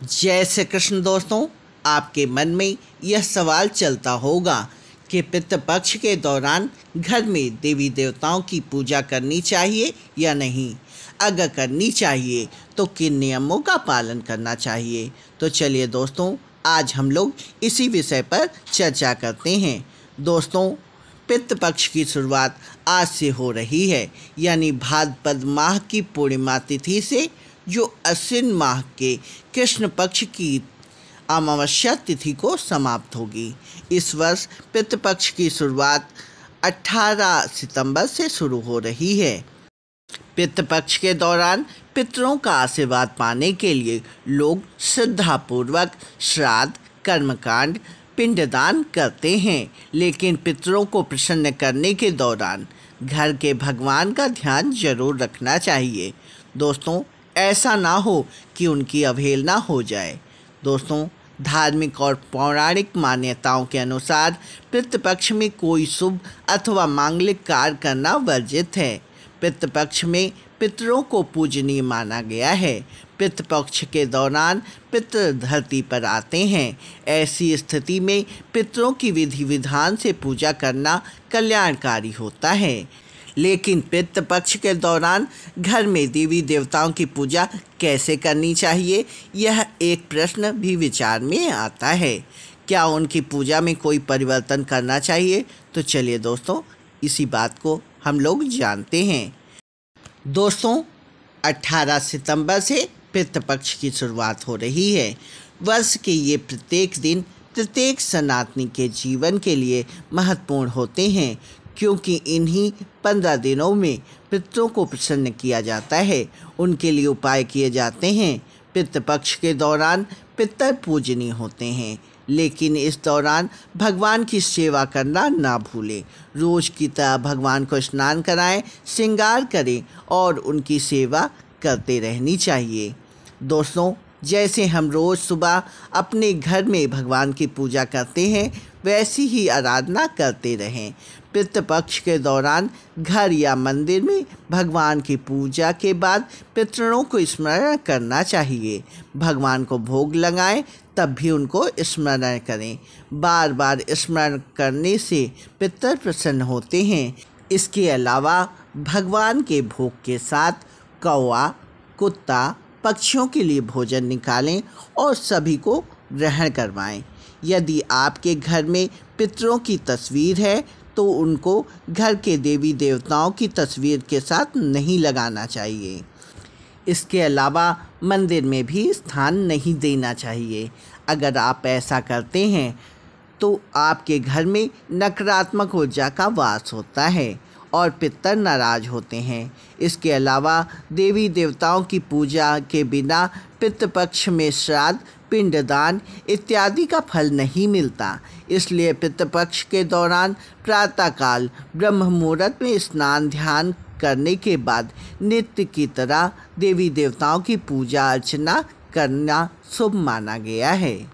जय श्री कृष्ण। दोस्तों, आपके मन में यह सवाल चलता होगा कि पितृपक्ष के दौरान घर में देवी देवताओं की पूजा करनी चाहिए या नहीं। अगर करनी चाहिए तो किन नियमों का पालन करना चाहिए। तो चलिए दोस्तों, आज हम लोग इसी विषय पर चर्चा करते हैं। दोस्तों, पितृपक्ष की शुरुआत आज से हो रही है, यानी भाद्रपद माह की पूर्णिमा तिथि से, जो अश्विन माह के कृष्ण पक्ष की अमावस्या तिथि को समाप्त होगी। इस वर्ष पितृपक्ष की शुरुआत 18 सितंबर से शुरू हो रही है। पितृपक्ष के दौरान पितरों का आशीर्वाद पाने के लिए लोग श्रद्धापूर्वक श्राद्ध, कर्मकांड, पिंडदान करते हैं। लेकिन पितरों को प्रसन्न करने के दौरान घर के भगवान का ध्यान जरूर रखना चाहिए। दोस्तों, ऐसा ना हो कि उनकी अवहेलना हो जाए। दोस्तों, धार्मिक और पौराणिक मान्यताओं के अनुसार पितृपक्ष में कोई शुभ अथवा मांगलिक कार्य करना वर्जित है। पितृपक्ष में पितरों को पूजनीय माना गया है। पितृपक्ष के दौरान पितृ धरती पर आते हैं। ऐसी स्थिति में पितरों की विधि विधान से पूजा करना कल्याणकारी होता है। लेकिन पितृपक्ष के दौरान घर में देवी देवताओं की पूजा कैसे करनी चाहिए, यह एक प्रश्न भी विचार में आता है। क्या उनकी पूजा में कोई परिवर्तन करना चाहिए? तो चलिए दोस्तों, इसी बात को हम लोग जानते हैं। दोस्तों, 18 सितंबर से पितृपक्ष की शुरुआत हो रही है। वर्ष के ये प्रत्येक दिन प्रत्येक सनातनी के जीवन के लिए महत्वपूर्ण होते हैं, क्योंकि इन्हीं 15 दिनों में पितरों को प्रसन्न किया जाता है, उनके लिए उपाय किए जाते हैं। पितृपक्ष के दौरान पितर पूजनीय होते हैं, लेकिन इस दौरान भगवान की सेवा करना ना भूलें। रोज की तरह भगवान को स्नान कराएं, श्रृंगार करें और उनकी सेवा करते रहनी चाहिए। दोस्तों, जैसे हम रोज़ सुबह अपने घर में भगवान की पूजा करते हैं, वैसी ही आराधना करते रहें। पितृपक्ष के दौरान घर या मंदिर में भगवान की पूजा के बाद पितरों को स्मरण करना चाहिए। भगवान को भोग लगाएं, तब भी उनको स्मरण करें। बार बार स्मरण करने से पितर प्रसन्न होते हैं। इसके अलावा भगवान के भोग के साथ कौवा, कुत्ता, पक्षियों के लिए भोजन निकालें और सभी को ग्रहण करवाएं। यदि आपके घर में पितरों की तस्वीर है तो उनको घर के देवी देवताओं की तस्वीर के साथ नहीं लगाना चाहिए। इसके अलावा मंदिर में भी स्थान नहीं देना चाहिए। अगर आप ऐसा करते हैं तो आपके घर में नकारात्मक ऊर्जा का वास होता है और पितर नाराज होते हैं। इसके अलावा देवी देवताओं की पूजा के बिना पितृपक्ष में श्राद्ध, पिंडदान इत्यादि का फल नहीं मिलता। इसलिए पितृपक्ष के दौरान प्रातःकाल ब्रह्म मुहूर्त में स्नान ध्यान करने के बाद नित्य की तरह देवी देवताओं की पूजा अर्चना करना शुभ माना गया है।